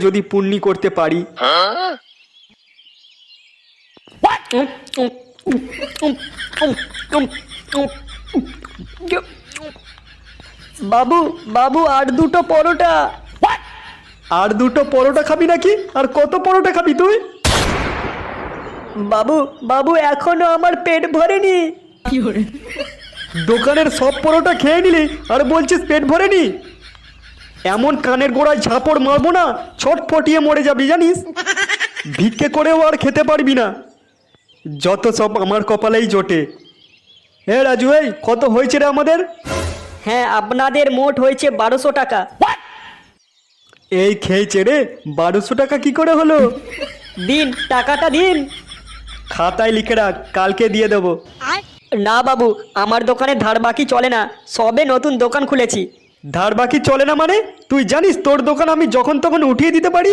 যদি পুণ্যি করতে পারি। বাবু বাবু আর দুটো পরোটা। আর দুটো পরোটা খাবি নাকি? আর কত পরোটা খাবি তুই? বাবু বাবু এখনো আমার পেট ভরেনি। দোকানের সব পরোটা খেয়ে নিলি আর বলছিস পেট ভরেনি? এমন কানের গোড়ায় ঝাপড় মারবো না, ছটফটিয়ে মরে যাবি জানিস। ভিক্ষে করেও আর খেতে পারবি না। যত সব আমার কপালেই জোটে। হে রাজু, এই কত হয়েছে রে আমাদের? হ্যাঁ, আপনাদের মোট হয়েছে 1200 টাকা। এই খেয়েছে রে, 1200 টাকা কি করে হলো? দিন, টাকাটা দিন। খাতায় লিখে রাখ, কালকে দিয়ে দেবো। না বাবু, আমার দোকানে ধার বাকি চলে না, সবে নতুন দোকান খুলেছি। ধার বাকি চলে না মানে? তুই জানিস তোর দোকান আমি যখন তখন উঠিয়ে দিতে পারি?